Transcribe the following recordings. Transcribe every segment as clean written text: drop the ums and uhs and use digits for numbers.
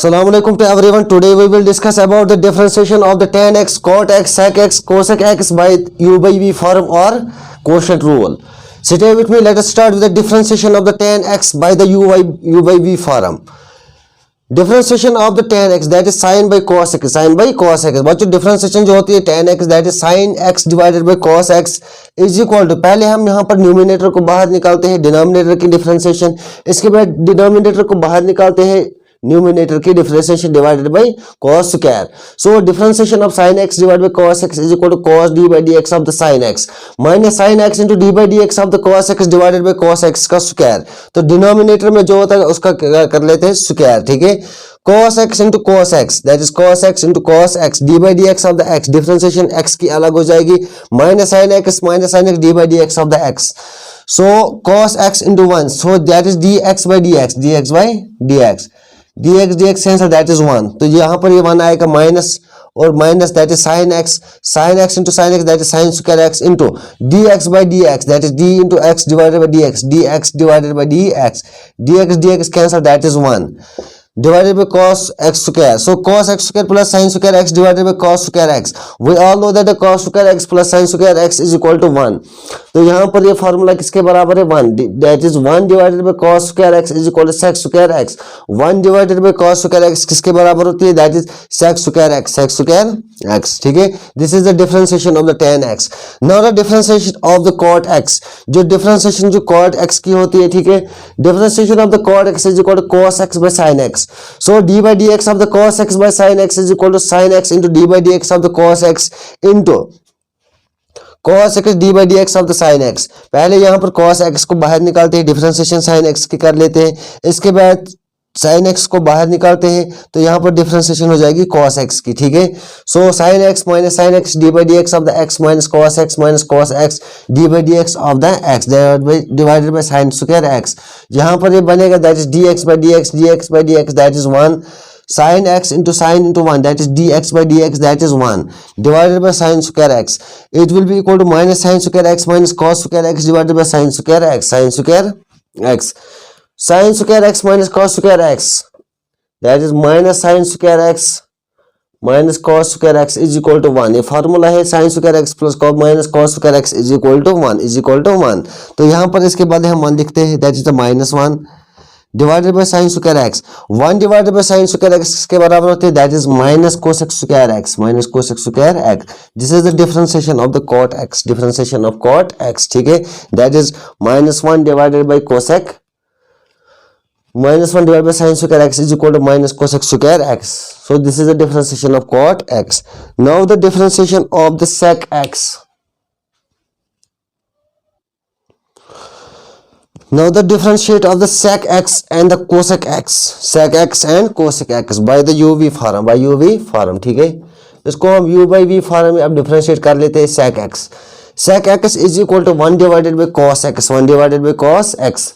Assalamu alaikum to everyone. Today we will discuss about the differentiation of the tan x, cot x, sec x, cosec x by u by v form or quotient rule. Stay with me. Let us start with the differentiation of the tan x by the u by v form. Differentiation of the tan x, that is sin by cos x, sin by cos x. बच्चों differentiation जो होती है tan x, that is sin x divided by cos x is equal to, पहले हम यहाँ पर numerator को बाहर निकालते हैं डिनोमिनेटर की डिफरेंशिएशन, इसके बाद डिनोमिनेटर को बाहर निकालते हैं न्यूमिनेटर की differentiation divided by cos square. So differentiation of sin x divided by cos x is equal to cos d by dx of the sin x minus sin x into d by dx of the cos x divided by cos x का square. तो denominator में जो होता है उसका कर लेते हैं स्क्वायर. ठीक है, cos x into cos x, that is cos x into cos x d by dx of the x, differentiation x की अलग हो जाएगी, minus sin x d by dx of the x. so cos x into 1, so that is dx by dx, dx by dx, dx cancel, that is 1. तो यहाँ पर ये 1 आएगा minus और minus, that is sin x into sin x, that is sin square x into dx by dx, that is d into x divided by dx divided by dx cancel, that is 1 divided by cos x square. So cos x square plus sin square x divided by cos square x. We all know that the cos square x plus sin square x is equal to 1. तो यहाँ पर ये formula किसके बराबर है 1, that is 1 divided by cos square x is equal to sec square x. 1 divided by cos square x किसके बराबर होती है, that is sec square x. ठीक है, this is the differentiation of the tan x. Now the differentiation of the cot x, जो differentiation जो cot x की होती है, ठीक है, differentiation of the cot x is equal to cos x by sin x. So d by dx of the cos x by sin x is equal to sin x into d by dx of the cos x into cos x d by dx of the sin x. पहले यहाँ पर cos x को बाहर निकालते हैं, differentiation sin x की कर लेते हैं, इसके बाद sin x को बाहर निकालते हैं तो यहाँ पर डिफरेंशिएशन हो जाएगी cos x की. ठीक है, सो sin x minus sin x d by dx of the x minus cos x d by dx of the x divided by sin square x. यहाँ पर ये बनेगा, that is dx by dx that is 1 sin x into 1, that is dx by dx that is 1 divided by sin square x. It will be equal to minus sin square x minus cos square x divided by sin square x. Sin square x minus cos square x, that is minus sin square x minus cos square x is equal to 1. ये formula है sin square x plus minus cos square x is equal to 1. तो यहाँ पर इसके बाद हम 1 लिखते हैं, that is the minus 1 divided by sin square x. 1 divided by sin square x के बराबर होते हैं, that is minus cosec square x. This is the differentiation of the cot x, differentiation of cot x. ठीक है, that is minus 1 divided by cosec minus 1 divided by sin square x is equal to minus cosec square x. So this is the differentiation of cot x. Now the differentiation of the sec x. Now the differentiate of the sec x and the cosec x, sec x and cosec x by the uv form. ठीक है, इसको हम u by v form में अब differentiate कर लेते हैं. sec x is equal to 1 divided by cos x.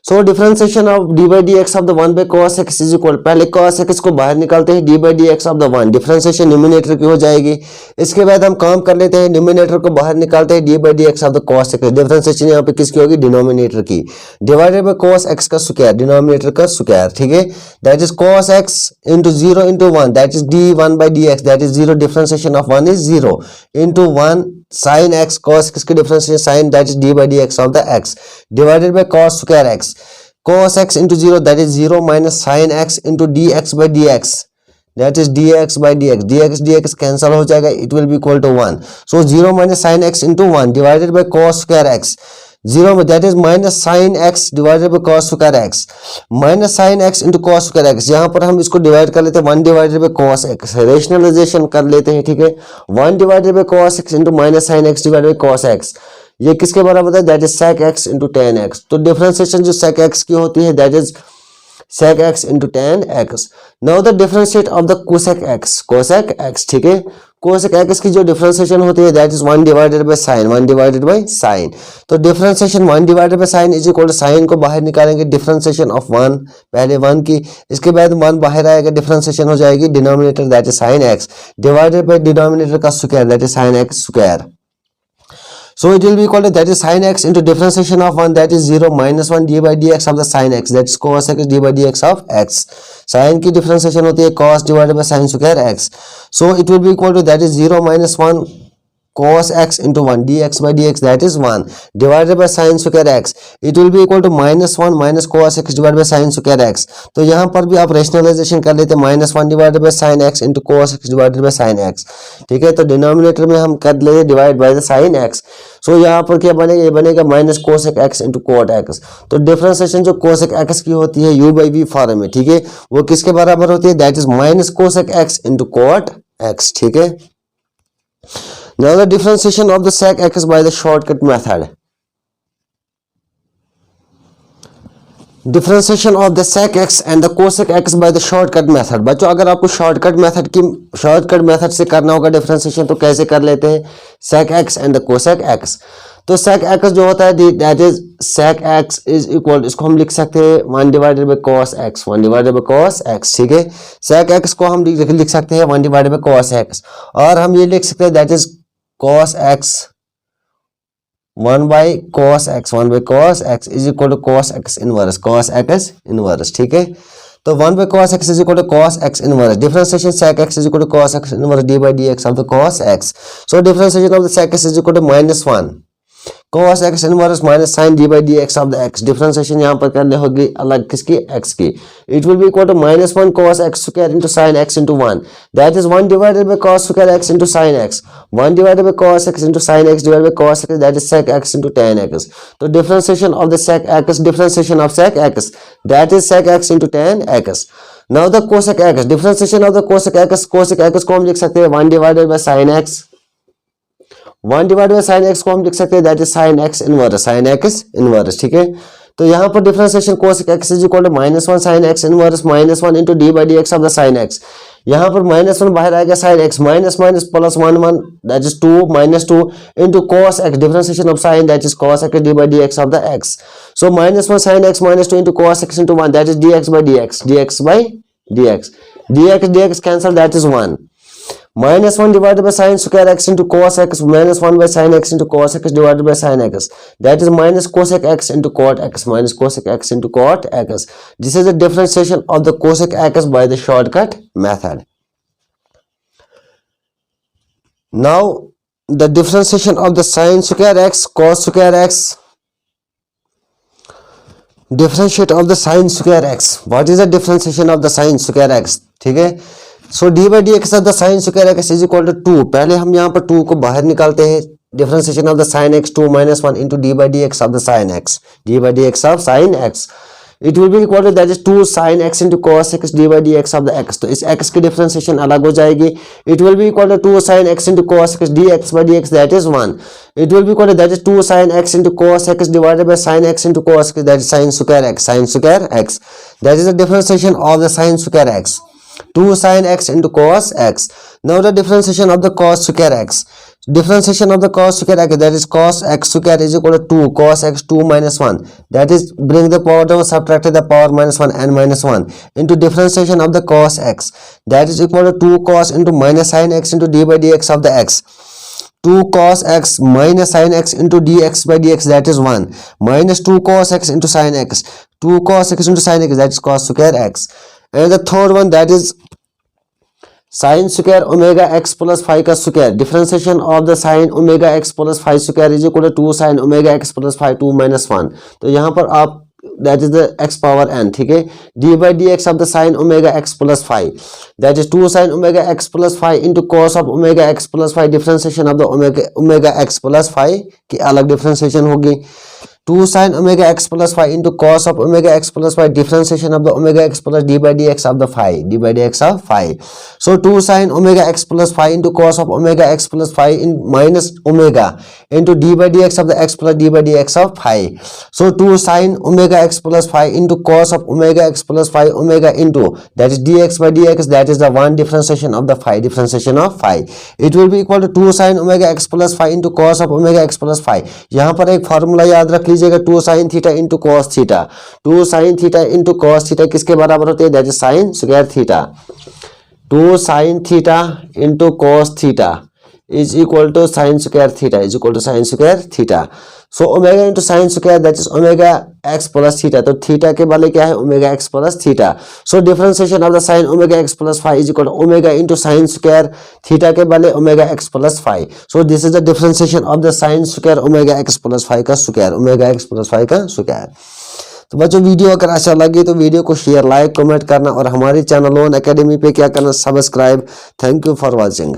So differentiation of d by dx of the 1 by cos x is equal, पहले cos x को बाहर निकालते हैं, d by dx of the 1, differentiation numerator की हो जाएगी. इसके बाद हम काम कर लेते हैं, न्यूमिनेटर को बाहर निकालते हैं, d by dx of the cos x, differentiation यहाँ पे किसकी होगी, डिनोमिनेटर की, डिवाइडेड बाय cos x का स्क्वायर, डिनोमिनेटर का स्क्वायर. ठीक है, that is cos x into 0 into 1, that is d1 by dx, that is 0, differentiation of 1 is 0 into 1 sin x, cos x की differentiation sin, that is d by dx of the x divided by cos square x. cos x into 0, that is 0 minus sin x into dx by dx, that is dx by dx cancel हो जाएगा, it will be equal to 1. So 0 minus sin x into 1 divided by cos square x, 0 that is minus sin x divided by cos square x, minus sin x into cos square x. यहाँ पर हम इसको divide कर लेते हैं, 1 divided by cos x, rationalisation कर लेते हैं. ठीक है, 1 divided by cos x into minus sin x divided by cos x, ये किसके बराबर है, that is sec x into tan x. तो डिफरेंशिएशन जो sec x की होती है, that is sec x into tan x. Now the differentiate of the cosec x. ठीक है, cosec x की जो डिफरेंशिएशन होती है, that is 1 divided by sin. तो differentiation 1 divided by sin is equal to sin को बाहर निकालेंगे, डिफरेंशिएशन ऑफ 1, पहले 1 की, इसके बाद 1 बाहर आएगा, डिफरेंशिएशन हो जाएगी denominator, that is sin x divided by denominator का square, that is sin x square. So it will be equal to, that is sin x into differentiation of 1, that is 0 minus 1 d by dx of the sin x, that is cos x d by dx of x. Sine की differentiation होती है cos divided by sin square x, so it will be equal to that is 0 minus 1 cos x into 1 dx by dx that is 1 divided by sin square x, it will be equal to minus 1 minus cos x divided by sin square x। तो यहाँ पर भी आप rationalisation कर लेते हैं, minus 1 divided by sin x into cos x divided by sin x, ठीक है। तो डिनोमिनेटर में हम कर लेते divide by the sin x, सो यहाँ पर क्या बनेगा, ये बनेगा minus cosec x into cot x। तो डिफरेंशिएशन जो कोसेक x की होती है u by v फॉर्म में, ठीक है, वो किसके बराबर होती है, that is minus cosec x into cot x, ठीक है। Now the differentiation of the sec x by the shortcut method. Differentiation of the sec x and the cosec x by the shortcut method। बच्चों अगर आपको shortcut method से करना होगा differentiation तो कैसे कर लेते हैं, sec x and the cosec x। तो sec x जो होता है that is sec x is equal, इसको हम लिख सकते हैं 1 divided by cos x, 1 divided by cos x, ठीक है। sec x को हम लिख सकते हैं 1 डिवाइडेड बाय cos x, और हम ये लिख सकते हैं that is cos x 1 by cos x is equal to cos x inverse, ठीक है। तो 1 by cos x is equal to cos x inverse, differentiation sec x is equal to cos x inverse d by dx of the cos x, so differentiation of the sec x is equal to minus 1 cos x inverse minus sin d by dx of the x। Differentiation यहाँ पर करने होगी अलग किसकी, x की। It will be equal to minus 1 cos x square into sin x into 1, that is 1 divided by cos square x into sin x, 1 divided by cos x into sin x divided by cos x, that is sec x into tan x। तो differentiation of the sec x, differentiation of sec x, that is sec x into tan x। Now the cosec x, differentiation of the cosec x को हम लिख सकते हैं 1 divided by sin x, 1 divide by sin x को हम लिख सकते हैं that is sin x inverse, ठीक है। तो यहाँ पर differentiation cosec x is equal to minus 1 sin x inverse minus 1 into d by dx of the sin x। यहाँ पर माइनस 1 बाहर आएगा sin x, minus minus plus 1 that is 2 minus 2 into cos x, differentiation of sin that is cos x d by dx of the x। So minus 1 sin x minus 2 into cos x into 1 that is dx by dx cancel that is 1, minus 1 divided by sin square x into cos x minus 1 by sin x into cos x divided by sin x, that is minus cosec x into cot x minus cosec x into cot x। This is the differentiation of the cosec x by the shortcut method। Now the differentiation of the sin square x cos square x, differentiate of the sin square x, what is the differentiation of the sin square x, ठीक है। So d by d x of the sine square x is equal to 2, पहले हम यहाँ पर 2 को बाहर निकालते हैं, differentiation of the sine x 2 minus 1 into d by d x of the sine x, d by d x of sine x, it will be equal to that is 2 sin x into cos x d by dx of the x। तो इस x की differentiation अलग हो जाएगी, it will be equal to 2 sin x into cos x dx by dx that is 1, it will be equal to that is 2 sin x into cos x divided by sin x into cos x that is sin square x, that is the differentiation of the sin square x, 2 sin x into cos x। Now the differentiation of the cos square x, differentiation of the cos square x, that is cos x square is equal to 2 cos x 2 minus 1, that is bring the power down, subtract the power minus 1 and minus 1 into differentiation of the cos x, that is equal to 2 cos into minus sin x into d by dx of the x, 2 cos x minus sin x into dx by dx that is 1 minus 2 cos x into sin x, 2 cos x into sin x that is cos square x। And the third one that is sin square omega x plus phi का square, differentiation of the sin omega x plus phi square is equal to 2 sin omega x plus phi 2 minus 1। तो यहाँ पर आप that is the x power n, ठीक है, d by dx of the sin omega x plus phi, that is 2 sin omega x plus phi into cos of omega x plus phi, differentiation of the omega x plus phi की अलग differentiation होगी, 2 sin omega x plus phi into cos of omega x plus phi, differentiation of the omega x plus d by dx of the phi, d by dx of phi। So 2 sin omega x plus phi into cos of omega x plus phi in minus omega into d by dx of the x plus d by dx of phi। So 2 sin omega x plus phi into cos of omega x plus phi omega into that is dx by dx, that is the one differentiation of the phi, differentiation of phi। It will be equal to 2 sin omega x plus phi into cos of omega x plus phi। यहाँ पर एक formula याद रख लीजिएगा, 2 sin theta into cos theta, 2 sin theta into cos theta किसके बराबर होते हैं, that is sin square theta, 2 sin theta into cos theta is equal to sin square theta, is equal to sin square theta. So omega into sine square that is omega x plus theta. तो theta के वाले क्या है omega x plus theta. So differentiation of the sine omega x plus five is equal to omega into sine square theta के वाले omega x plus five. So this is the differentiation of the sine square omega x plus five का square, omega x plus five का square. तो बच्चों video अगर अच्छा लगे तो वीडियो को शेयर लाइक कमेंट करना और हमारे चैनल लोन एकेडमी पे क्या करना subscribe. Thank you for watching.